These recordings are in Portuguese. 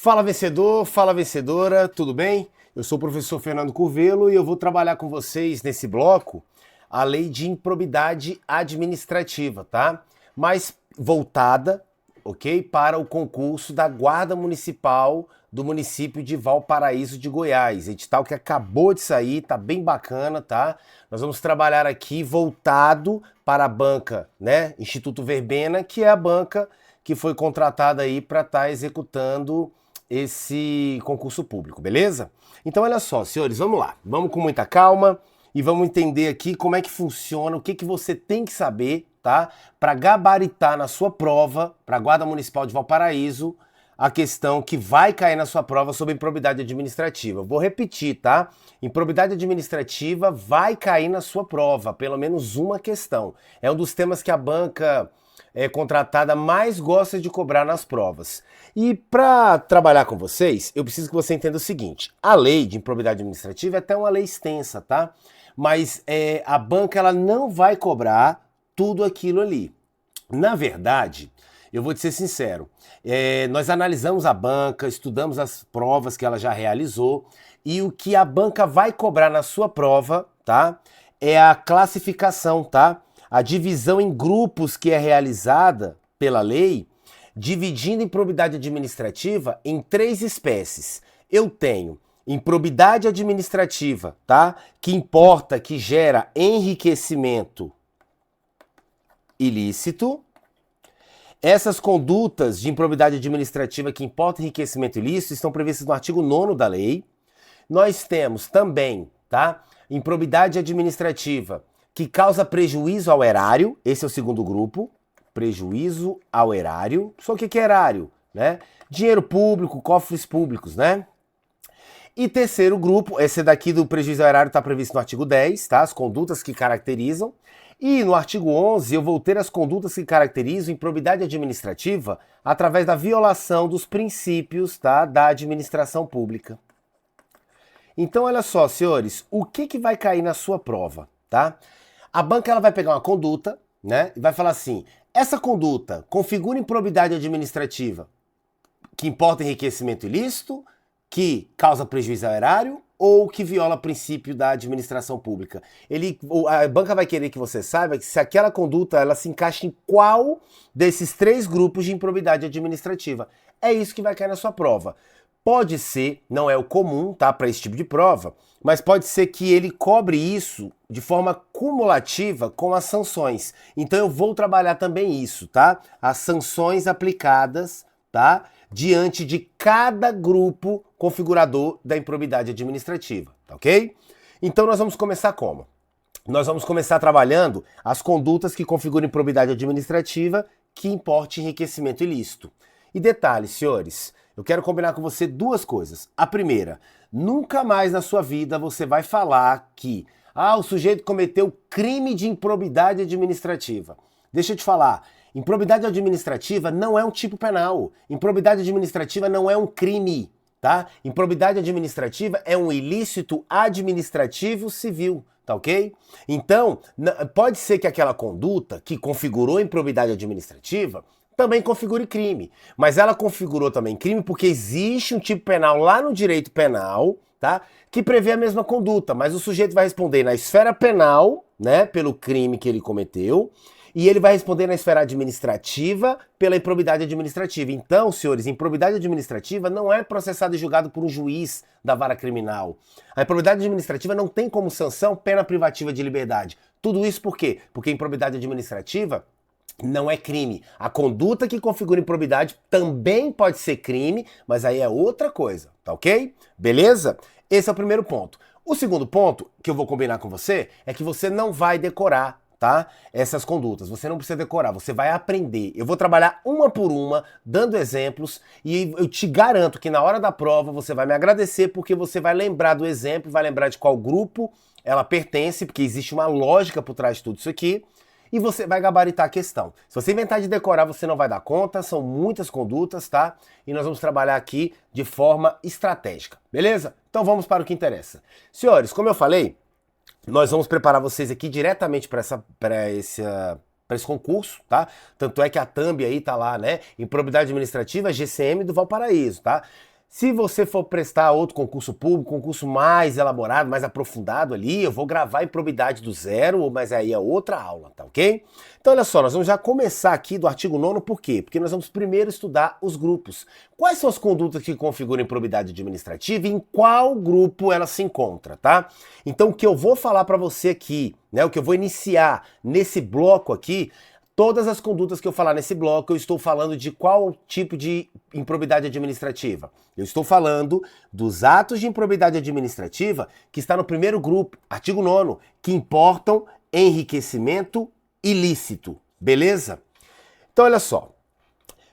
Fala vencedor, fala vencedora, tudo bem? Eu sou o professor Fernando Curvelo e eu vou trabalhar com vocês nesse bloco a lei de improbidade administrativa, tá? Mas voltada, ok? Para o concurso da Guarda Municipal do município de Valparaíso de Goiás. Edital que acabou de sair, tá bem bacana, tá? Nós vamos trabalhar aqui voltado para a banca, né? Instituto Verbena, que é a banca que foi contratada aí para estar executando esse concurso público, beleza? Então olha só, senhores, vamos lá. Vamos com muita calma e vamos entender aqui como é que funciona, o que que você tem que saber, tá? Para gabaritar na sua prova, para a Guarda Municipal de Valparaíso, a questão que vai cair na sua prova sobre improbidade administrativa. Vou repetir, tá? Improbidade administrativa vai cair na sua prova, pelo menos uma questão. É um dos temas que a banca contratada mais gosta de cobrar nas provas. E para trabalhar com vocês, eu preciso que você entenda o seguinte: a lei de improbidade administrativa é até uma lei extensa, tá? Mas a banca ela não vai cobrar tudo aquilo ali. Na verdade, eu vou te ser sincero, nós analisamos a banca, estudamos as provas que ela já realizou e o que a banca vai cobrar na sua prova, tá? É a classificação, tá? A divisão em grupos que é realizada pela lei, dividindo improbidade administrativa em 3 espécies. Eu tenho improbidade administrativa, tá? Que importa, que gera enriquecimento ilícito. Essas condutas de improbidade administrativa que importam enriquecimento ilícito estão previstas no artigo 9º da lei. Nós temos também, tá? Improbidade administrativa que causa prejuízo ao erário, esse é o segundo grupo, prejuízo ao erário. Só o que é erário, né? Dinheiro público, cofres públicos, né? E terceiro grupo, esse daqui do prejuízo ao erário está previsto no artigo 10, tá? As condutas que caracterizam. E no artigo 11 eu vou ter as condutas que caracterizam improbidade administrativa através da violação dos princípios, tá, da administração pública. Então olha só, senhores, o que vai cair na sua prova, tá? A banca ela vai pegar uma conduta, né, e vai falar assim: essa conduta configura improbidade administrativa que importa enriquecimento ilícito, que causa prejuízo ao erário ou que viola o princípio da administração pública. A banca vai querer que você saiba que se aquela conduta ela se encaixa em qual desses 3 grupos de improbidade administrativa. É isso que vai cair na sua prova. Pode ser, não é o comum, tá, para esse tipo de prova, mas pode ser que ele cobre isso de forma cumulativa com as sanções. Então eu vou trabalhar também isso, tá? As sanções aplicadas, tá, diante de cada grupo configurador da improbidade administrativa, tá ok? Então nós vamos começar como? Nós vamos começar trabalhando as condutas que configuram improbidade administrativa que importe enriquecimento ilícito. E detalhe, senhores, eu quero combinar com você 2 coisas. A primeira, nunca mais na sua vida você vai falar que o sujeito cometeu crime de improbidade administrativa. Deixa eu te falar, improbidade administrativa não é um tipo penal. Improbidade administrativa não é um crime, tá? Improbidade administrativa é um ilícito administrativo civil, tá ok? Então, pode ser que aquela conduta que configurou improbidade administrativa também configure crime, mas ela configurou também crime porque existe um tipo penal lá no direito penal, tá? Que prevê a mesma conduta, mas o sujeito vai responder na esfera penal, né, pelo crime que ele cometeu, e ele vai responder na esfera administrativa pela improbidade administrativa. Então, senhores, improbidade administrativa não é processado e julgado por um juiz da vara criminal. A improbidade administrativa não tem como sanção pena privativa de liberdade. Tudo isso por quê? Porque a improbidade administrativa não é crime. A conduta que configura improbidade também pode ser crime, mas aí é outra coisa, tá ok? Beleza? Esse é o primeiro ponto. O segundo ponto que eu vou combinar com você é que você não vai decorar, tá? Essas condutas. Você não precisa decorar, você vai aprender. Eu vou trabalhar uma por uma, dando exemplos, e eu te garanto que na hora da prova você vai me agradecer porque você vai lembrar do exemplo, vai lembrar de qual grupo ela pertence, porque existe uma lógica por trás de tudo isso aqui. E você vai gabaritar a questão. Se você inventar de decorar, você não vai dar conta, são muitas condutas, tá? E nós vamos trabalhar aqui de forma estratégica, beleza? Então vamos para o que interessa. Senhores, como eu falei, nós vamos preparar vocês aqui diretamente para esse concurso, tá? Tanto é que a thumb aí tá lá, né? Improbidade administrativa GCM do Valparaíso, tá? Se você for prestar outro concurso público, concurso mais elaborado, mais aprofundado ali, eu vou gravar improbidade do zero, mas aí é outra aula, tá ok? Então olha só, nós vamos já começar aqui do artigo 9º, por quê? Porque nós vamos primeiro estudar os grupos. Quais são as condutas que configuram improbidade administrativa e em qual grupo ela se encontra, tá? Então o que eu vou falar para você aqui, né, o que eu vou iniciar nesse bloco aqui, todas as condutas que eu falar nesse bloco, eu estou falando de qual tipo de improbidade administrativa? Eu estou falando dos atos de improbidade administrativa que está no primeiro grupo, artigo 9º, que importam enriquecimento ilícito, beleza? Então olha só,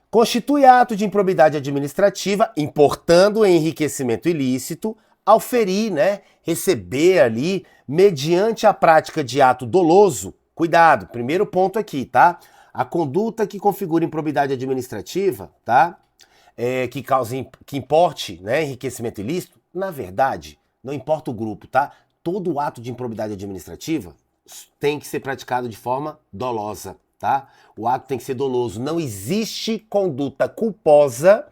constitui ato de improbidade administrativa importando enriquecimento ilícito, auferir, né, receber ali, mediante a prática de ato doloso. Cuidado, primeiro ponto aqui, tá? A conduta que configura improbidade administrativa, tá? Que importe, né, enriquecimento ilícito, na verdade, não importa o grupo, tá? Todo ato de improbidade administrativa tem que ser praticado de forma dolosa, tá? O ato tem que ser doloso. Não existe conduta culposa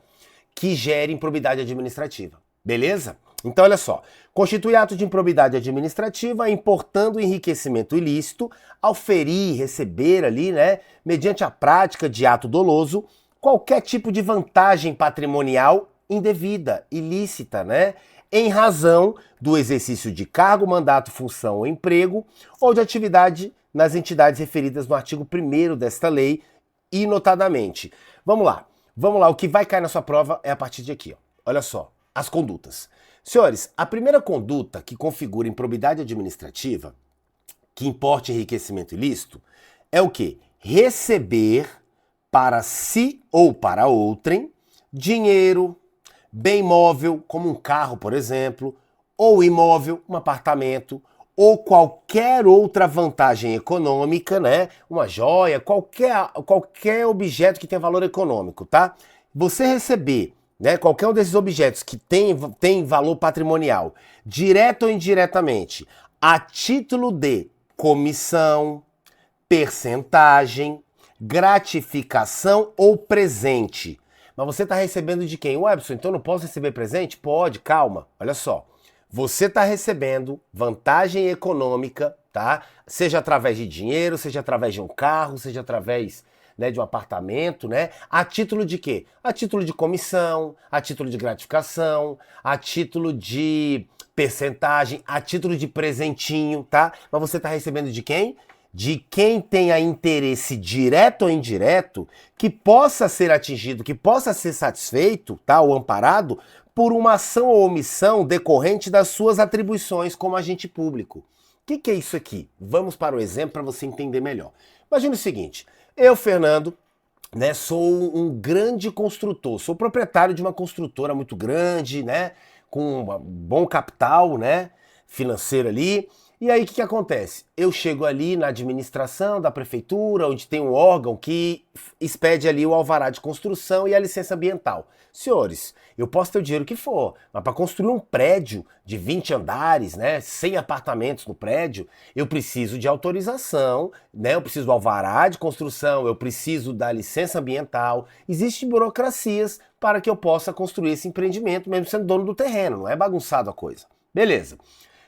que gere improbidade administrativa, beleza? Então, olha só, constitui ato de improbidade administrativa importando enriquecimento ilícito, auferir, receber ali, né, mediante a prática de ato doloso, qualquer tipo de vantagem patrimonial indevida, ilícita, né, em razão do exercício de cargo, mandato, função ou emprego, ou de atividade nas entidades referidas no artigo 1º desta lei, e notadamente. Vamos lá, o que vai cair na sua prova é a partir de aqui, ó. Olha só, as condutas. Senhores, a primeira conduta que configura improbidade administrativa, que importe enriquecimento ilícito, é o quê? Receber para si ou para outrem dinheiro, bem móvel, como um carro, por exemplo, ou imóvel, um apartamento, ou qualquer outra vantagem econômica, né? Uma joia, qualquer objeto que tenha valor econômico, tá? Você receber, né, qualquer um desses objetos que tem valor patrimonial, direto ou indiretamente, a título de comissão, percentagem, gratificação ou presente. Mas você está recebendo de quem? Webson, então não posso receber presente? Pode, calma, olha só. Você está recebendo vantagem econômica, tá? Seja através de dinheiro, seja através de um carro, seja através, né, de um apartamento, né? A título de quê? A título de comissão, a título de gratificação, a título de percentagem, a título de presentinho, tá? Mas você está recebendo de quem? De quem tenha interesse direto ou indireto que possa ser atingido, que possa ser satisfeito, tá? Ou amparado por uma ação ou omissão decorrente das suas atribuições como agente público. O que é isso aqui? Vamos para o exemplo para você entender melhor. Imagina o seguinte, eu, Fernando, né, sou um grande construtor, sou proprietário de uma construtora muito grande, né, com um bom capital, né, financeiro ali. E aí o que acontece? Eu chego ali na administração da prefeitura, onde tem um órgão que expede ali o alvará de construção e a licença ambiental. Senhores, eu posso ter o dinheiro que for, mas para construir um prédio de 20 andares, né, 100 apartamentos no prédio, eu preciso de autorização, né, eu preciso do alvará de construção, eu preciso da licença ambiental. Existem burocracias para que eu possa construir esse empreendimento, mesmo sendo dono do terreno, não é bagunçado a coisa. Beleza. O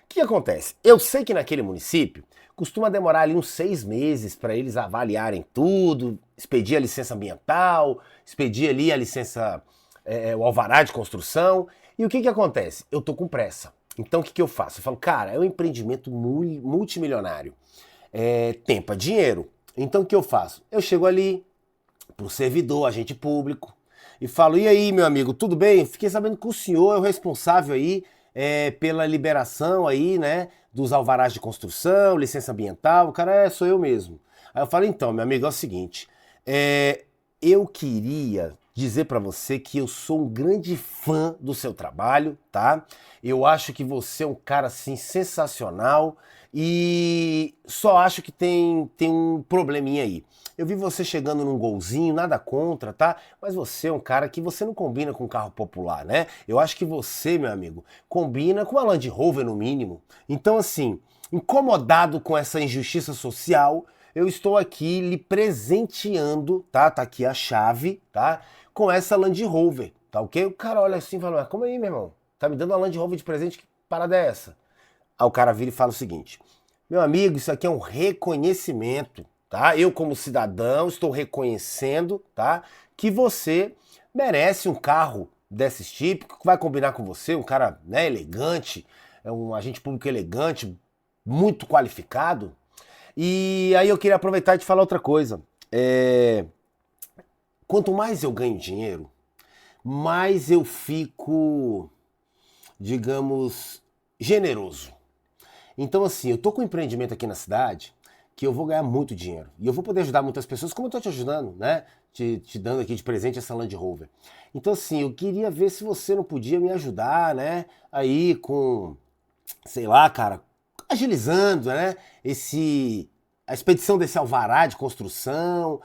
que acontece? Eu sei que naquele município costuma demorar ali uns 6 meses para eles avaliarem tudo, expedir a licença ambiental, expedir ali a licença, o alvará de construção. E o que acontece? Eu tô com pressa. Então o que eu faço? Eu falo, cara, é um empreendimento multimilionário. Tempo é dinheiro. Então o que eu faço? Eu chego ali pro servidor, agente público, e falo, e aí, meu amigo, tudo bem? Fiquei sabendo que o senhor é o responsável aí pela liberação aí, né, dos alvarás de construção, licença ambiental. O cara, sou eu mesmo. Aí eu falo, então, meu amigo, é o seguinte, eu queria dizer pra você que eu sou um grande fã do seu trabalho, tá? Eu acho que você é um cara, assim, sensacional e só acho que tem um probleminha aí. Eu vi você chegando num golzinho, nada contra, tá? Mas você é um cara que você não combina com carro popular, né? Eu acho que você, meu amigo, combina com a Land Rover no mínimo. Então, assim, incomodado com essa injustiça social, eu estou aqui lhe presenteando, tá? Tá aqui a chave, tá? Com essa Land Rover. tá ok? O cara olha assim e fala, mas como aí, meu irmão? Tá me dando uma Land Rover de presente, que parada é essa? Aí o cara vira e fala o seguinte, meu amigo, isso aqui é um reconhecimento, tá? Eu como cidadão estou reconhecendo, tá? Que você merece um carro desses típicos, que vai combinar com você, um cara, né, elegante, é um agente público elegante, muito qualificado. E aí eu queria aproveitar e te falar outra coisa. Quanto mais eu ganho dinheiro, mais eu fico, digamos, generoso. Então, assim, eu tô com um empreendimento aqui na cidade que eu vou ganhar muito dinheiro. E eu vou poder ajudar muitas pessoas, como eu tô te ajudando, né? Te dando aqui de presente essa Land Rover. Então, assim, eu queria ver se você não podia me ajudar, né? Aí com, sei lá, cara, agilizando, né? A expedição desse alvará de construção,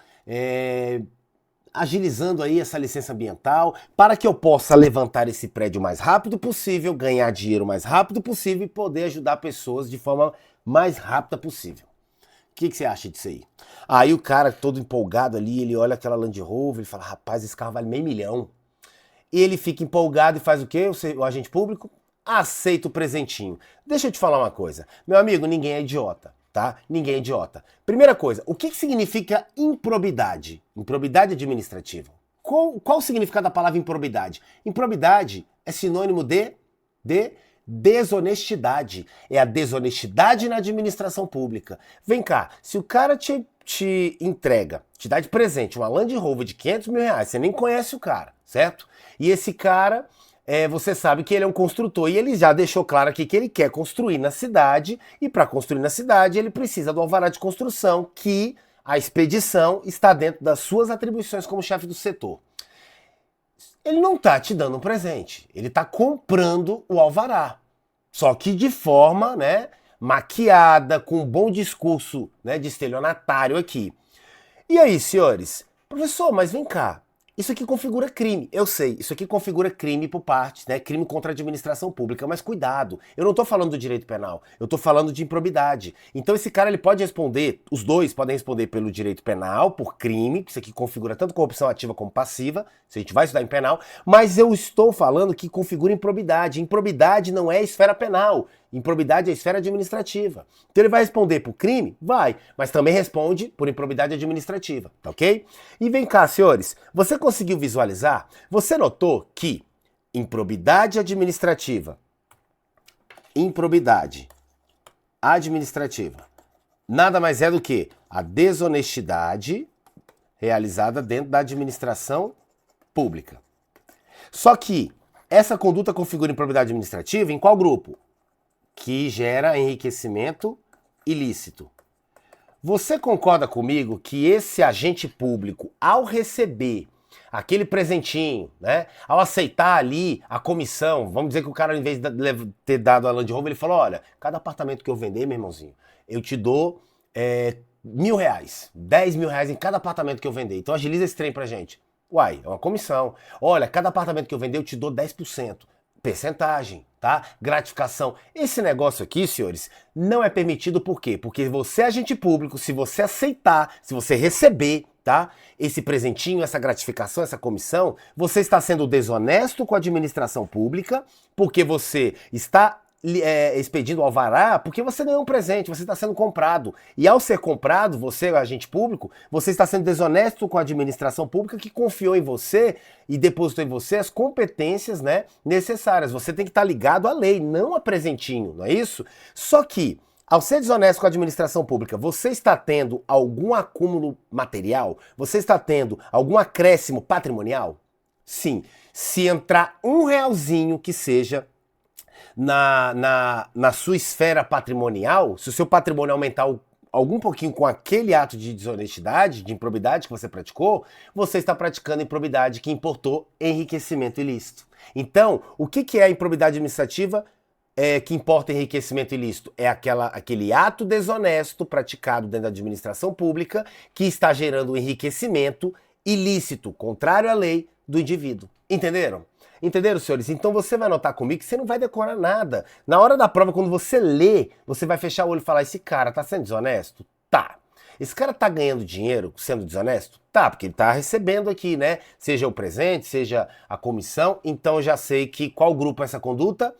agilizando aí essa licença ambiental, para que eu possa levantar esse prédio o mais rápido possível, ganhar dinheiro o mais rápido possível e poder ajudar pessoas de forma mais rápida possível. O que você acha disso aí? Aí o cara todo empolgado ali, ele olha aquela Land Rover e fala, rapaz, esse carro vale meio milhão. E ele fica empolgado e faz o quê? O agente público aceita o presentinho. Deixa eu te falar uma coisa. Meu amigo, ninguém é idiota, tá? Ninguém é idiota. Primeira coisa, o que significa improbidade? Improbidade administrativa. Qual o significado da palavra improbidade? Improbidade é sinônimo de desonestidade. É a desonestidade na administração pública. Vem cá, se o cara te entrega, te dá de presente uma Land Rover de 500 mil reais, você nem conhece o cara, certo? E esse cara, você sabe que ele é um construtor e ele já deixou claro aqui que ele quer construir na cidade e para construir na cidade ele precisa do alvará de construção, que a expedição está dentro das suas atribuições como chefe do setor. Ele não está te dando um presente, ele está comprando o alvará. Só que de forma, né, maquiada, com um bom discurso, né, de estelionatário aqui. E aí, senhores? Professor, mas vem cá. Isso aqui configura crime. Eu sei, isso aqui configura crime por parte, né? Crime contra a administração pública. Mas cuidado, eu não tô falando do direito penal, eu tô falando de improbidade. Então esse cara ele pode responder, os dois podem responder pelo direito penal, por crime, que isso aqui configura tanto corrupção ativa como passiva, se a gente vai estudar em penal, mas eu estou falando que configura improbidade. Improbidade não é esfera penal. Improbidade é esfera administrativa. Então ele vai responder por crime? Vai, mas também responde por improbidade administrativa, tá ok? E vem cá, senhores, você conseguiu visualizar? Você notou que improbidade administrativa, nada mais é do que a desonestidade realizada dentro da administração pública. Só que essa conduta configura improbidade administrativa em qual grupo? Que gera enriquecimento ilícito. Você concorda comigo que esse agente público, ao receber aquele presentinho, né, ao aceitar ali a comissão, vamos dizer que o cara, em vez de ter dado a Land Rover, ele falou, olha, cada apartamento que eu vender, meu irmãozinho, eu te dou R$1.000, R$10.000 em cada apartamento que eu vender. Então agiliza esse trem pra gente. Uai, é uma comissão. Olha, cada apartamento que eu vender, eu te dou 10%. Percentagem, tá? Gratificação. Esse negócio aqui, senhores, não é permitido por quê? Porque você é agente público, se você aceitar, se você receber, tá? Esse presentinho, essa gratificação, essa comissão, você está sendo desonesto com a administração pública, porque você está expedindo o alvará, porque você ganhou um presente, você está sendo comprado. E ao ser comprado, você, agente público, você está sendo desonesto com a administração pública que confiou em você e depositou em você as competências, né, necessárias. Você tem que estar ligado à lei, não a presentinho, não é isso? Só que, ao ser desonesto com a administração pública, você está tendo algum acúmulo material? Você está tendo algum acréscimo patrimonial? Sim. Se entrar R$1 que seja na sua esfera patrimonial, se o seu patrimônio aumentar algum pouquinho com aquele ato de desonestidade, de improbidade que você praticou, você está praticando improbidade que importou enriquecimento ilícito. Então, o que é a improbidade administrativa que importa enriquecimento ilícito? É aquele ato desonesto praticado dentro da administração pública que está gerando enriquecimento ilícito, contrário à lei do indivíduo. Entenderam? Entenderam, senhores? Então você vai anotar comigo que você não vai decorar nada. Na hora da prova, quando você lê, você vai fechar o olho e falar, esse cara tá sendo desonesto? Tá. Esse cara tá ganhando dinheiro sendo desonesto? Tá, porque ele tá recebendo aqui, né? Seja o presente, seja a comissão. Então eu já sei que qual grupo é essa conduta?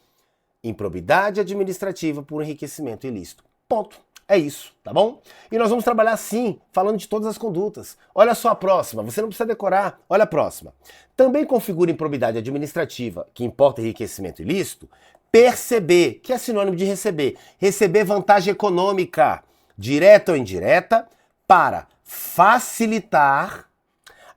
Improbidade administrativa por enriquecimento ilícito. Ponto. É isso, tá bom? E nós vamos trabalhar assim, falando de todas as condutas. Olha só a próxima, você não precisa decorar. Olha a próxima. Também configura improbidade administrativa, que importa enriquecimento ilícito, perceber, que é sinônimo de receber. Receber vantagem econômica, direta ou indireta, para facilitar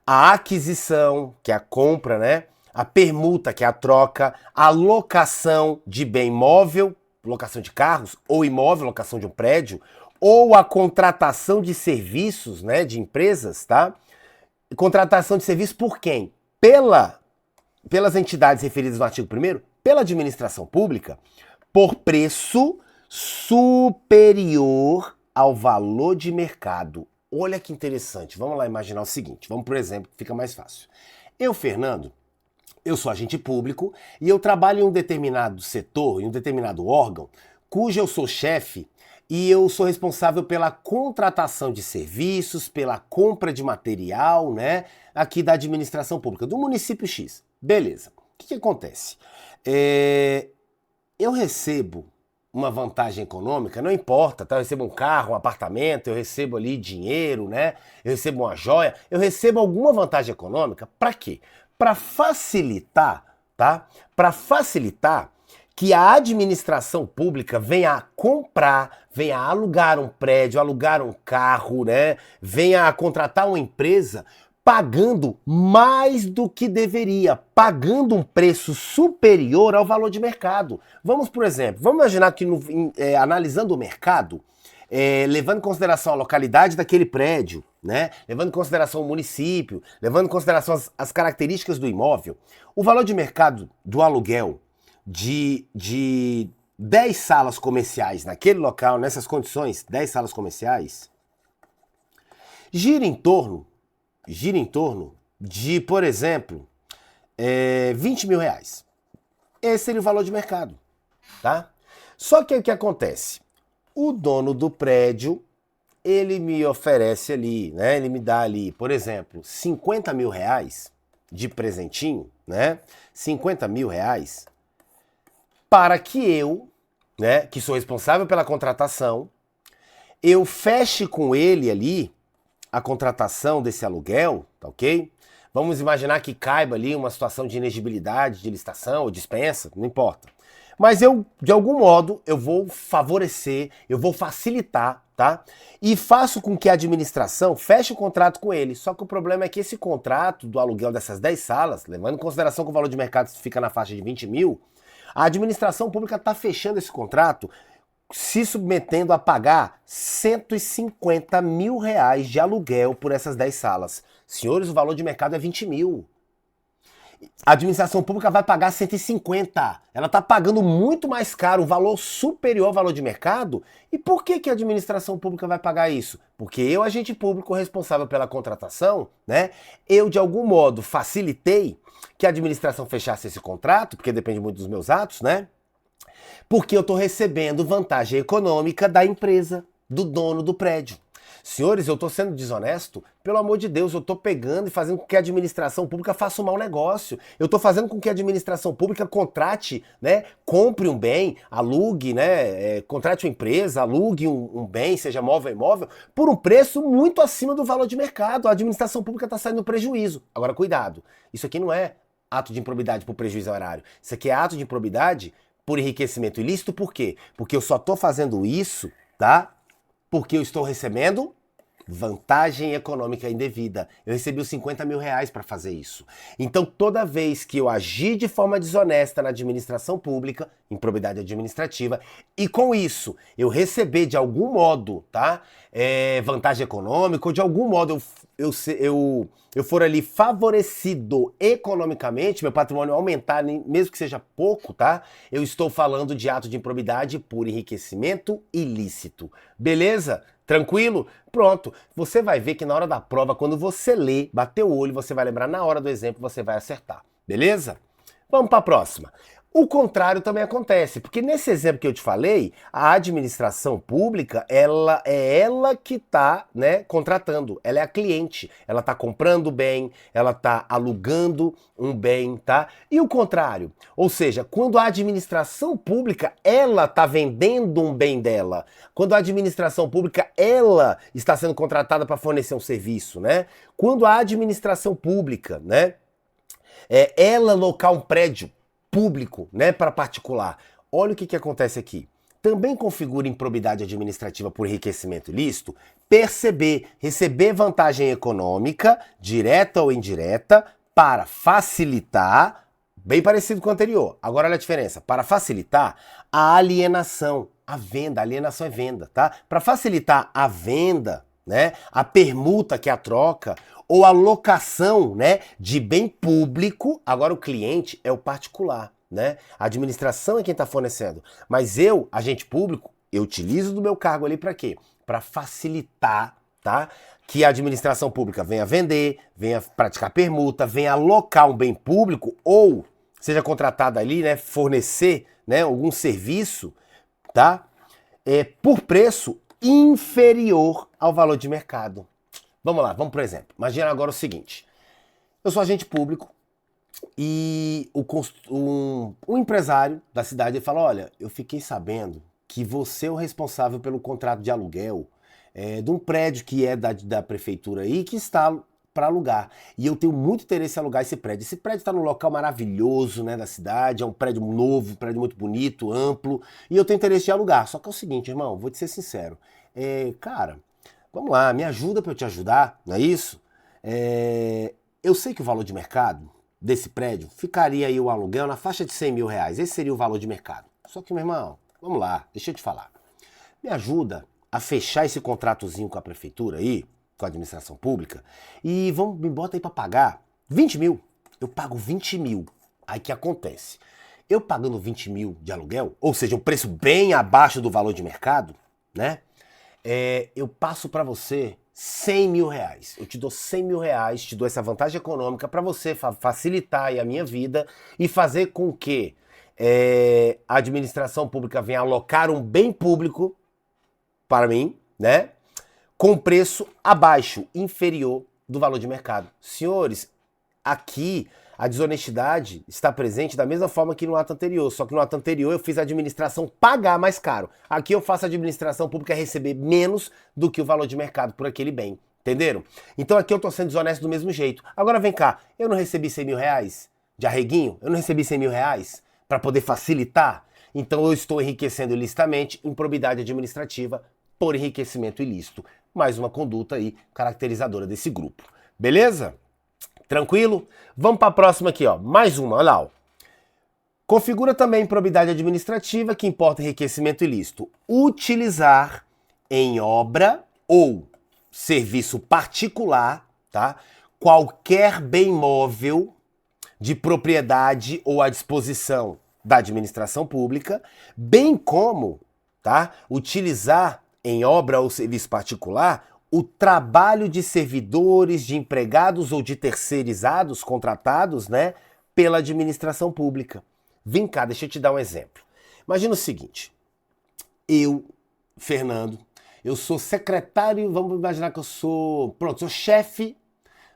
a aquisição, que é a compra, né? A permuta, que é a troca, a locação de bem móvel, locação de carros, ou imóvel, locação de um prédio, ou a contratação de serviços, né, de empresas, tá? Contratação de serviço por quem? Pelas entidades referidas no artigo 1º, pela administração pública, por preço superior ao valor de mercado. Olha que interessante. Vamos lá imaginar o seguinte. Vamos, por exemplo, fica mais fácil. Eu, Fernando, eu sou agente público e eu trabalho em um determinado setor, em um determinado órgão, cujo eu sou chefe e eu sou responsável pela contratação de serviços, pela compra de material, né, aqui da administração pública, do município X. Beleza. O que acontece? Eu recebo uma vantagem econômica, não importa, tá? Eu recebo um carro, um apartamento, eu recebo ali dinheiro, né? Eu recebo uma joia, eu recebo alguma vantagem econômica, para quê? Para facilitar, tá? Para facilitar que a administração pública venha a comprar, venha a alugar um prédio, alugar um carro, né? Venha a contratar uma empresa pagando mais do que deveria, pagando um preço superior ao valor de mercado. Vamos, por exemplo, vamos imaginar que analisando o mercado, levando em consideração a localidade daquele prédio, né? Levando em consideração o município, levando em consideração as características do imóvel, o valor de mercado do aluguel de 10 salas comerciais naquele local, nessas condições, 10 salas comerciais, gira em torno de, por exemplo, 20 mil reais. Esse seria o valor de mercado, tá? Só que o que acontece? O dono do prédio, ele me oferece ali, né? Ele me dá ali, por exemplo, 50 mil reais de presentinho, né? 50 mil reais para que eu, né, que sou responsável pela contratação, eu feche com ele ali a contratação desse aluguel, tá ok? Vamos imaginar que caiba ali uma situação de inexigibilidade, de licitação ou dispensa, não importa. Mas eu, de algum modo, eu vou favorecer, eu vou facilitar, tá? E faço com que a administração feche o contrato com ele. Só que o problema é que esse contrato do aluguel dessas 10 salas, levando em consideração que o valor de mercado fica na faixa de 20 mil, a administração pública está fechando esse contrato se submetendo a pagar 150 mil reais de aluguel por essas 10 salas. Senhores, o valor de mercado é 20 mil. A administração pública vai pagar 150. Ela está pagando muito mais caro, o valor superior ao valor de mercado. E por que a administração pública vai pagar isso? Porque eu, agente público responsável pela contratação, né? Eu, de algum modo, facilitei que a administração fechasse esse contrato, porque depende muito dos meus atos, né? Porque eu estou recebendo vantagem econômica da empresa, do dono do prédio. Senhores, eu estou sendo desonesto? Pelo amor de Deus, eu estou pegando e fazendo com que a administração pública faça um mau negócio. Eu estou fazendo com que a administração pública contrate, né, compre um bem, alugue, né, contrate uma empresa, alugue um bem, seja móvel ou imóvel, por um preço muito acima do valor de mercado. A administração pública está saindo no prejuízo. Agora, cuidado, isso aqui não é ato de improbidade por prejuízo ao erário. Isso aqui é ato de improbidade por enriquecimento ilícito. Por quê? Porque eu só estou fazendo isso, tá? Porque eu estou recebendo vantagem econômica indevida. Eu recebi os 50 mil reais para fazer isso. Então, toda vez que eu agir de forma desonesta na administração pública, improbidade administrativa, e com isso eu receber de algum modo, tá? Vantagem econômica, ou de algum modo eu for ali favorecido economicamente, meu patrimônio aumentar, mesmo que seja pouco, tá? Eu estou falando de ato de improbidade por enriquecimento ilícito. Beleza? Tranquilo? Pronto. Você vai ver que na hora da prova, quando você lê, bater o olho, você vai lembrar na hora do exemplo, você vai acertar. Beleza? Vamos para a próxima. O contrário também acontece, porque nesse exemplo que eu te falei, a administração pública, ela que está, né, contratando, ela é a cliente, ela está comprando bem, ela está alugando um bem, tá? E o contrário, ou seja, quando a administração pública, ela está vendendo um bem dela, quando a administração pública, ela está sendo contratada para fornecer um serviço, né? Quando a administração pública, né, ela alocar um prédio público, né, para particular. Olha o que acontece aqui. Também configura improbidade administrativa por enriquecimento ilícito receber vantagem econômica, direta ou indireta, para facilitar, bem parecido com o anterior. Agora olha a diferença. Para facilitar a alienação, a venda. Alienação é venda, tá? Para facilitar a venda, né, a permuta, que é a troca, ou a locação, né, de bem público. Agora o cliente é o particular, né? A administração é quem está fornecendo. Mas eu, agente público, eu utilizo do meu cargo ali para quê? Para facilitar, tá? Que a administração pública venha vender, venha praticar permuta, venha alocar um bem público ou seja contratada ali, né, fornecer, né, algum serviço, tá? Por preço inferior ao valor de mercado. Vamos lá, vamos por exemplo. Imagina agora o seguinte. Eu sou agente público e um empresário da cidade fala, olha, eu fiquei sabendo que você é o responsável pelo contrato de aluguel de um prédio que é da prefeitura aí, que está para alugar. E eu tenho muito interesse em alugar esse prédio. Esse prédio está num local maravilhoso, né, da cidade, é um prédio novo, um prédio muito bonito, amplo, e eu tenho interesse em alugar. Só que é o seguinte, irmão, vou te ser sincero. Cara, vamos lá, me ajuda para eu te ajudar, não é isso? Eu sei que o valor de mercado desse prédio ficaria aí o aluguel na faixa de 100 mil reais. Esse seria o valor de mercado. Só que, meu irmão, vamos lá, deixa eu te falar. Me ajuda a fechar esse contratozinho com a prefeitura aí, com a administração pública, e me bota aí para pagar 20 mil. Eu pago 20 mil. Aí que acontece? Eu pagando 20 mil de aluguel, ou seja, um preço bem abaixo do valor de mercado, né? Eu passo para você 100 mil reais. Eu te dou 100 mil reais, te dou essa vantagem econômica para você facilitar aí a minha vida e fazer com que a administração pública venha alocar um bem público para mim, né? Com preço abaixo, inferior do valor de mercado. Senhores, aqui a desonestidade está presente da mesma forma que no ato anterior, só que no ato anterior eu fiz a administração pagar mais caro. Aqui eu faço a administração pública receber menos do que o valor de mercado por aquele bem. Entenderam? Então aqui eu estou sendo desonesto do mesmo jeito. Agora vem cá, eu não recebi 100 mil reais de arreguinho? Eu não recebi 100 mil reais para poder facilitar? Então eu estou enriquecendo ilicitamente, improbidade administrativa por enriquecimento ilícito. Mais uma conduta aí caracterizadora desse grupo. Beleza? Tranquilo? Vamos para a próxima aqui, ó. Mais uma, olha lá. Ó. Configura também improbidade administrativa que importa enriquecimento ilícito. Utilizar em obra ou serviço particular, tá? Qualquer bem móvel de propriedade ou à disposição da administração pública, bem como, tá? Utilizar em obra ou serviço particular o trabalho de servidores, de empregados ou de terceirizados contratados, né, pela administração pública. Vem cá, deixa eu te dar um exemplo. Imagina o seguinte, eu, Fernando, eu sou secretário, vamos imaginar que eu sou chefe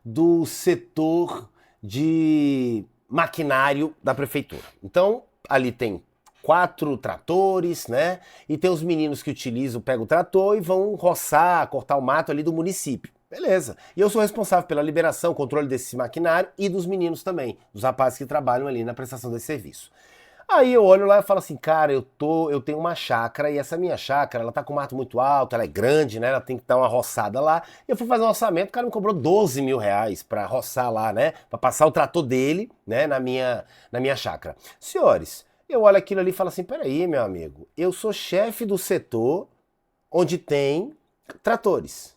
do setor de maquinário da prefeitura. Então, ali tem 4 tratores, né? E tem os meninos que pegam o trator e vão roçar, cortar o mato ali do município. Beleza. E eu sou responsável pela liberação, controle desse maquinário e dos meninos também, dos rapazes que trabalham ali na prestação desse serviço. Aí eu olho lá e falo assim, cara, eu tenho uma chácara e essa minha chácara, ela tá com mato muito alto, ela é grande, né? Ela tem que dar uma roçada lá. E eu fui fazer um orçamento, o cara me cobrou 12 mil reais pra roçar lá, né? Pra passar o trator dele, né? Na minha chácara. Senhores, eu olho aquilo ali e falo assim, peraí, meu amigo, eu sou chefe do setor onde tem tratores.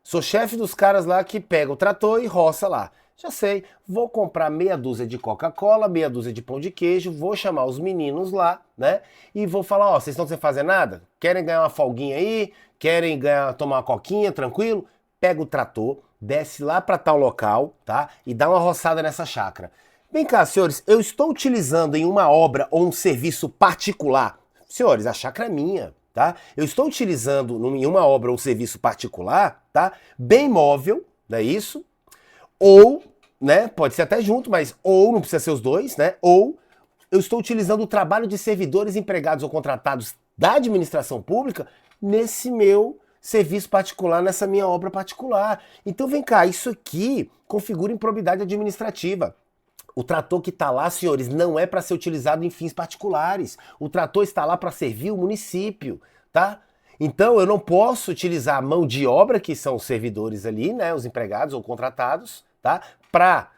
Sou chefe dos caras lá que pega o trator e roça lá. Já sei, vou comprar meia dúzia de Coca-Cola, meia dúzia de pão de queijo, vou chamar os meninos lá, né? E vou falar, ó, vocês estão sem fazer nada? Querem ganhar uma folguinha aí? Querem tomar uma coquinha, tranquilo? Pega o trator, desce lá para tal local, tá? E dá uma roçada nessa chácara. Vem cá, senhores, eu estou utilizando em uma obra ou um serviço particular. Senhores, a chácara é minha, tá? Eu estou utilizando em uma obra ou um serviço particular, tá? Bem móvel, não é isso? Ou, né, pode ser até junto, mas ou não precisa ser os dois, né? Ou eu estou utilizando o trabalho de servidores empregados ou contratados da administração pública nesse meu serviço particular, nessa minha obra particular. Então vem cá, isso aqui configura improbidade administrativa. O trator que está lá, senhores, não é para ser utilizado em fins particulares. O trator está lá para servir o município, tá? Então eu não posso utilizar a mão de obra, que são os servidores ali, né, os empregados ou contratados, tá? Para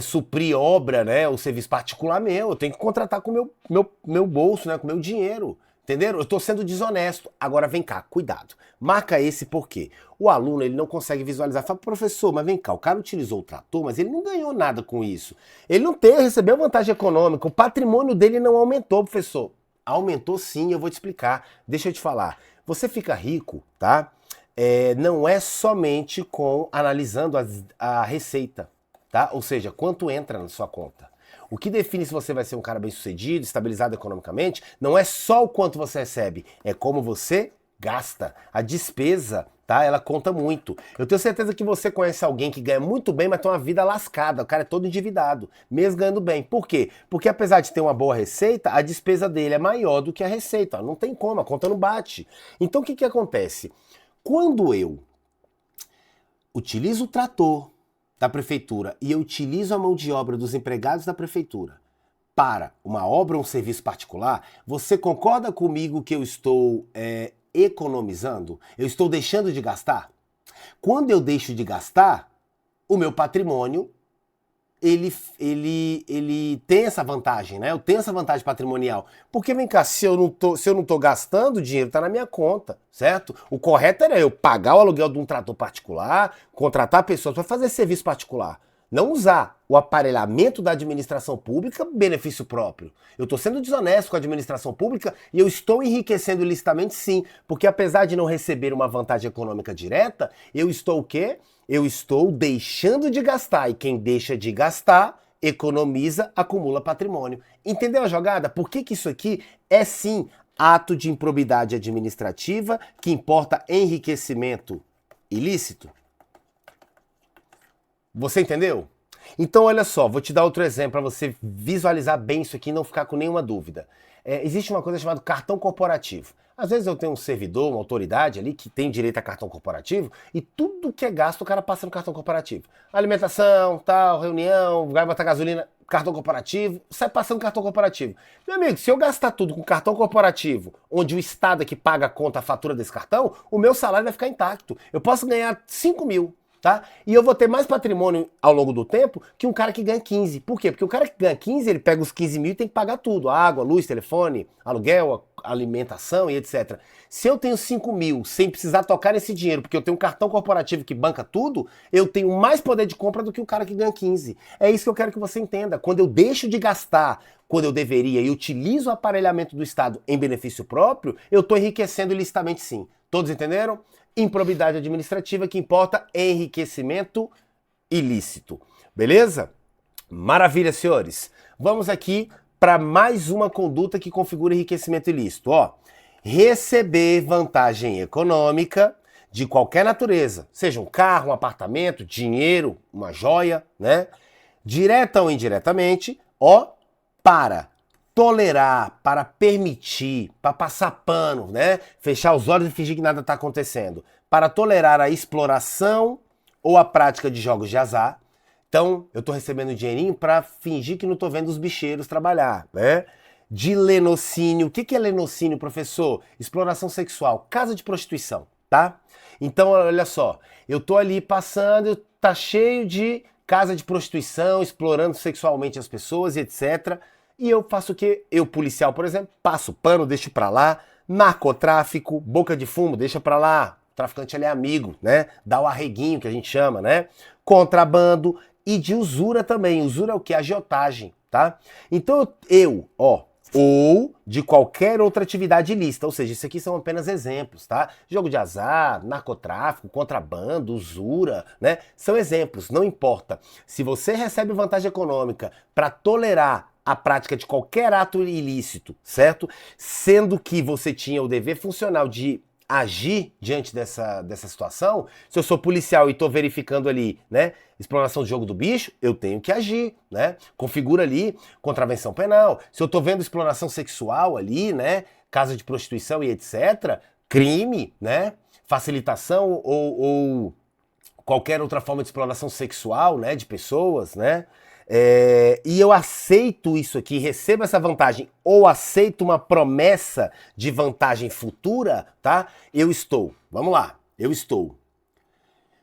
suprir obra, né, o serviço particular meu. Eu tenho que contratar com o meu bolso, né, com o meu dinheiro. Entenderam? Eu estou sendo desonesto. Agora vem cá, cuidado. Marca esse porque o aluno ele não consegue visualizar. Fala, professor, mas vem cá, o cara utilizou o trator, mas ele não ganhou nada com isso. Ele não recebeu vantagem econômica, o patrimônio dele não aumentou, professor. Aumentou sim, eu vou te explicar. Deixa eu te falar. Você fica rico, tá? Não é somente com analisando a receita, tá? Ou seja, quanto entra na sua conta. O que define se você vai ser um cara bem-sucedido, estabilizado economicamente, não é só o quanto você recebe, é como você gasta. A despesa, tá? Ela conta muito. Eu tenho certeza que você conhece alguém que ganha muito bem, mas tem uma vida lascada. O cara é todo endividado, mesmo ganhando bem. Por quê? Porque apesar de ter uma boa receita, a despesa dele é maior do que a receita. Não tem como, a conta não bate. Então o que acontece? Quando eu utilizo o trator da prefeitura e eu utilizo a mão de obra dos empregados da prefeitura para uma obra ou um serviço particular, você concorda comigo que eu estou economizando? Eu estou deixando de gastar? Quando eu deixo de gastar, o meu patrimônio ele tem essa vantagem, né? Eu tenho essa vantagem patrimonial. Porque vem cá, se eu não tô gastando, o dinheiro tá na minha conta, certo? O correto era eu pagar o aluguel de um trator particular, contratar pessoas para fazer serviço particular. Não usar o aparelhamento da administração pública benefício próprio. Eu estou sendo desonesto com a administração pública e eu estou enriquecendo ilicitamente sim, porque apesar de não receber uma vantagem econômica direta, eu estou o quê? Eu estou deixando de gastar, e quem deixa de gastar, economiza, acumula patrimônio. Entendeu a jogada? Por que isso aqui é sim ato de improbidade administrativa que importa enriquecimento ilícito? Você entendeu? Então olha só, vou te dar outro exemplo para você visualizar bem isso aqui e não ficar com nenhuma dúvida. Existe uma coisa chamada cartão corporativo. Às vezes eu tenho um servidor, uma autoridade ali que tem direito a cartão corporativo e tudo que é gasto o cara passa no cartão corporativo. Alimentação, tal, reunião, vai botar gasolina, cartão corporativo, sai passando cartão corporativo. Meu amigo, se eu gastar tudo com cartão corporativo, onde o Estado é que paga a conta, a fatura desse cartão, o meu salário vai ficar intacto. Eu posso ganhar 5 mil. Tá? E eu vou ter mais patrimônio ao longo do tempo que um cara que ganha 15. Por quê? Porque o cara que ganha 15, ele pega os 15 mil e tem que pagar tudo. Água, luz, telefone, aluguel, alimentação e etc. Se eu tenho 5 mil sem precisar tocar nesse dinheiro, porque eu tenho um cartão corporativo que banca tudo, eu tenho mais poder de compra do que o cara que ganha 15. É isso que eu quero que você entenda. Quando eu deixo de gastar quando eu deveria e utilizo o aparelhamento do Estado em benefício próprio, eu estou enriquecendo ilicitamente sim. Todos entenderam? Improbidade administrativa, que importa enriquecimento ilícito. Beleza? Maravilha, senhores. Vamos aqui para mais uma conduta que configura enriquecimento ilícito. Ó, receber vantagem econômica de qualquer natureza, seja um carro, um apartamento, dinheiro, uma joia, né? Direta ou indiretamente, ó, para tolerar, para permitir, para passar pano, né? Fechar os olhos e fingir que nada está acontecendo. Para tolerar a exploração ou a prática de jogos de azar. Então, eu estou recebendo dinheirinho para fingir que não estou vendo os bicheiros trabalhar, né? De lenocínio. O que é lenocínio, professor? Exploração sexual, casa de prostituição, tá? Então, olha só, eu tô ali passando, tá cheio de casa de prostituição, explorando sexualmente as pessoas e etc. E eu faço o quê? Eu, policial, por exemplo, passo pano, deixo pra lá. Narcotráfico, boca de fumo, deixa pra lá. O traficante ali é amigo, né? Dá o arreguinho que a gente chama, né? Contrabando e de usura também. Usura é o quê? Agiotagem, tá? Então ou de qualquer outra atividade ilícita. Ou seja, isso aqui são apenas exemplos, tá? Jogo de azar, narcotráfico, contrabando, usura, né? São exemplos, não importa. Se você recebe vantagem econômica para tolerar a prática de qualquer ato ilícito, certo? Sendo que você tinha o dever funcional de agir diante dessa situação, se eu sou policial e estou verificando ali, né, exploração de jogo do bicho, eu tenho que agir, né? Configura ali contravenção penal. Se eu estou vendo exploração sexual ali, né, casa de prostituição e etc, crime, né? Facilitação ou qualquer outra forma de exploração sexual, né, de pessoas, né? E eu aceito isso aqui, recebo essa vantagem, ou aceito uma promessa de vantagem futura, tá? Vamos lá, eu estou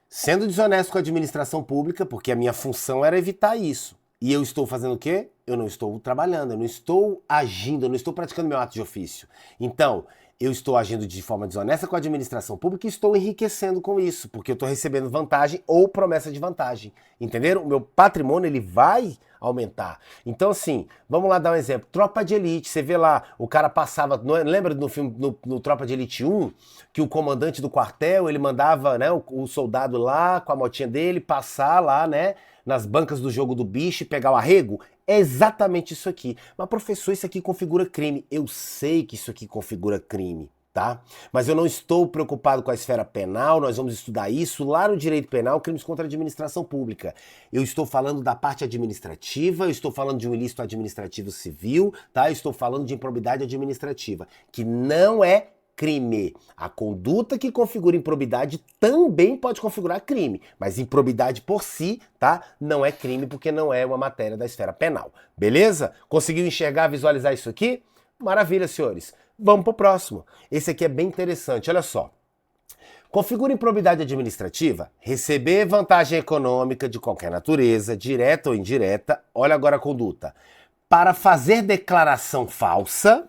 sendo desonesto com a administração pública, porque a minha função era evitar isso. E eu estou fazendo o quê? Eu não estou trabalhando, eu não estou agindo, eu não estou praticando meu ato de ofício. Então, eu estou agindo de forma desonesta com a administração pública e estou enriquecendo com isso, porque eu estou recebendo vantagem ou promessa de vantagem. Entenderam? O meu patrimônio, ele vai aumentar. Então, assim, vamos lá dar um exemplo. Tropa de Elite, você vê lá, o cara passava, lembra no filme, no Tropa de Elite 1, que o comandante do quartel, ele mandava, né, o soldado lá, com a motinha dele, passar lá, né, nas bancas do jogo do bicho e pegar o arrego? É exatamente isso aqui. Mas, professor, isso aqui configura crime. Eu sei que isso aqui configura crime, tá? Mas eu não estou preocupado com a esfera penal, nós vamos estudar isso lá no direito penal, crimes contra a administração pública. Eu estou falando da parte administrativa, eu estou falando de um ilícito administrativo civil, tá? Eu estou falando de improbidade administrativa, que não é crime. A conduta que configura improbidade também pode configurar crime, mas improbidade por si, tá? Não é crime porque não é uma matéria da esfera penal. Beleza? Conseguiu enxergar, visualizar isso aqui? Maravilha, senhores. Vamos pro próximo. Esse aqui é bem interessante, olha só. Configura improbidade administrativa, receber vantagem econômica de qualquer natureza, direta ou indireta, olha agora a conduta, para fazer declaração falsa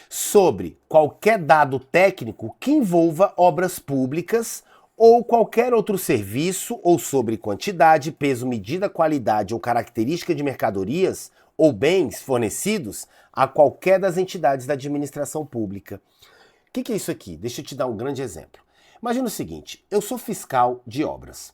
sobre qualquer dado técnico que envolva obras públicas ou qualquer outro serviço, ou sobre quantidade, peso, medida, qualidade ou característica de mercadorias ou bens fornecidos a qualquer das entidades da administração pública. O que é isso aqui? Deixa eu te dar um grande exemplo. Imagina o seguinte, eu sou fiscal de obras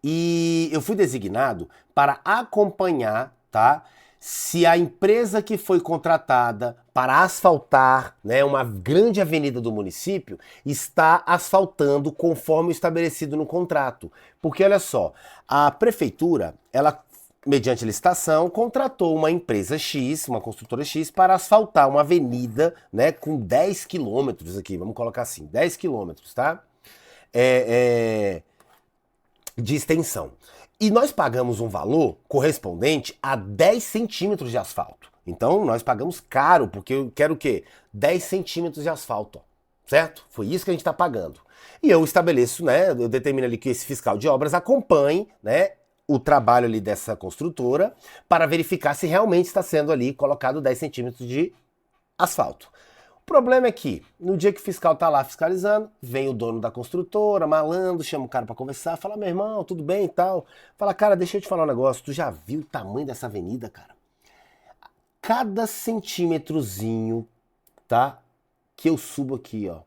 e eu fui designado para acompanhar, tá, se a empresa que foi contratada para asfaltar, né, uma grande avenida do município está asfaltando conforme o estabelecido no contrato. Porque olha só, a prefeitura, ela, mediante licitação, contratou uma empresa X, uma construtora X, para asfaltar uma avenida, né, com 10 quilômetros aqui, vamos colocar assim, 10 quilômetros, tá? De extensão. E nós pagamos um valor correspondente a 10 centímetros de asfalto. Então nós pagamos caro, porque eu quero o quê? 10 centímetros de asfalto, ó, certo? Foi isso que a gente está pagando. E eu estabeleço, né, eu determino ali que esse fiscal de obras acompanhe, né, o trabalho ali dessa construtora para verificar se realmente está sendo ali colocado 10 centímetros de asfalto. O problema é que, no dia que o fiscal tá lá fiscalizando, vem o dono da construtora, malandro, chama o cara pra conversar, fala, meu irmão, tudo bem e tal. Fala, cara, deixa eu te falar um negócio, tu já viu o tamanho dessa avenida, cara? Cada centímetrozinho, tá, que eu subo aqui, ó,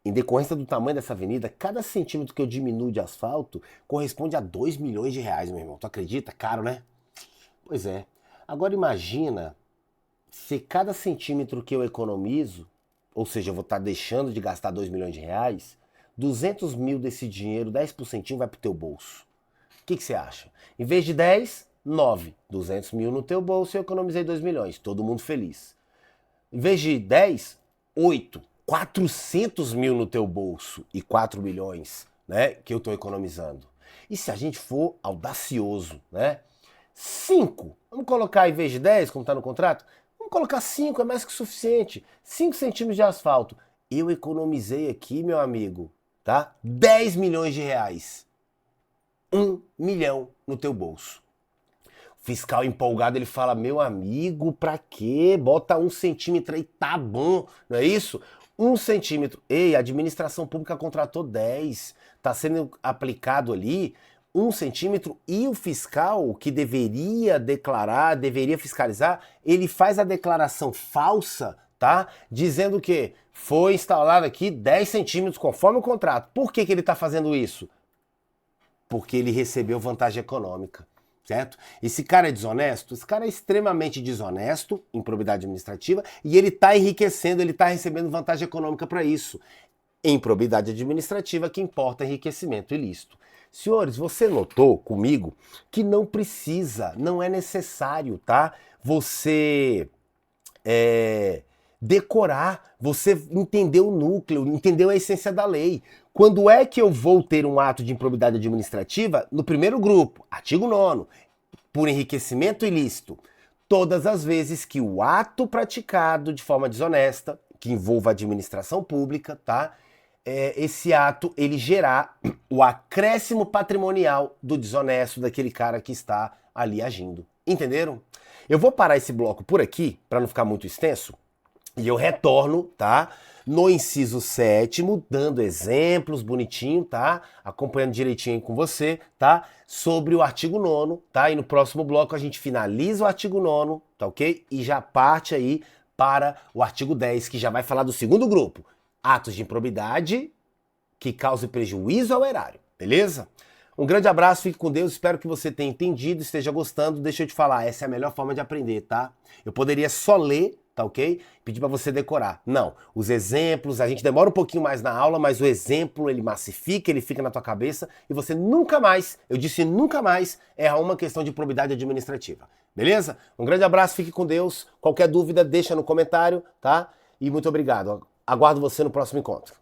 em decorrência do tamanho dessa avenida, cada centímetro que eu diminuo de asfalto corresponde a 2 milhões de reais, meu irmão. Tu acredita? Caro, né? Pois é. Agora imagina se cada centímetro que eu economizo, ou seja, eu vou estar deixando de gastar 2 milhões de reais, 200 mil desse dinheiro, 10% vai pro teu bolso. O que você acha? Em vez de 10, 9. 200 mil no teu bolso e eu economizei 2 milhões. Todo mundo feliz. Em vez de 10, 8. 400 mil no teu bolso e 4 milhões, né, que eu estou economizando. E se a gente for audacioso, né? 5. Vamos colocar em vez de 10, como está no contrato? Vamos colocar 5, é mais que suficiente. 5 centímetros de asfalto. Eu economizei aqui, meu amigo, tá? 10 milhões de reais. 1 milhão no teu bolso. O fiscal empolgado, ele fala, meu amigo, pra quê? Bota 1 centímetro aí, tá bom, não é isso? 1 centímetro. Ei, a administração pública contratou 10. Tá sendo aplicado ali 1 centímetro, e o fiscal que deveria declarar, deveria fiscalizar, ele faz a declaração falsa, tá? Dizendo que foi instalado aqui 10 centímetros conforme o contrato. Por que ele está fazendo isso? Porque ele recebeu vantagem econômica, certo? Esse cara é desonesto? Esse cara é extremamente desonesto, improbidade administrativa, e ele está enriquecendo, ele está recebendo vantagem econômica para isso. Improbidade administrativa, que importa enriquecimento ilícito. Senhores, você notou comigo que não precisa, não é necessário, tá? Você decorar, você entender o núcleo, entender a essência da lei. Quando é que eu vou ter um ato de improbidade administrativa? No primeiro grupo, artigo 9º, por enriquecimento ilícito. Todas as vezes que o ato praticado de forma desonesta, que envolva a administração pública, tá? Esse ato, ele gerar o acréscimo patrimonial do desonesto, daquele cara que está ali agindo. Entenderam? Eu vou parar esse bloco por aqui, para não ficar muito extenso, e eu retorno, tá? No inciso 7º, dando exemplos bonitinho, tá? Acompanhando direitinho aí com você, tá? Sobre o artigo 9º, tá? E no próximo bloco a gente finaliza o artigo 9º, tá ok? E já parte aí para o artigo 10, que já vai falar do segundo grupo. Atos de improbidade que causem prejuízo ao erário, beleza? Um grande abraço, fique com Deus, espero que você tenha entendido, esteja gostando. Deixa eu te falar, essa é a melhor forma de aprender, tá? Eu poderia só ler, tá ok? Pedir para você decorar. Não, os exemplos, a gente demora um pouquinho mais na aula, mas o exemplo, ele massifica, ele fica na tua cabeça e você nunca mais, eu disse nunca mais, erra uma questão de improbidade administrativa, beleza? Um grande abraço, fique com Deus. Qualquer dúvida, deixa no comentário, tá? E muito obrigado. Aguardo você no próximo encontro.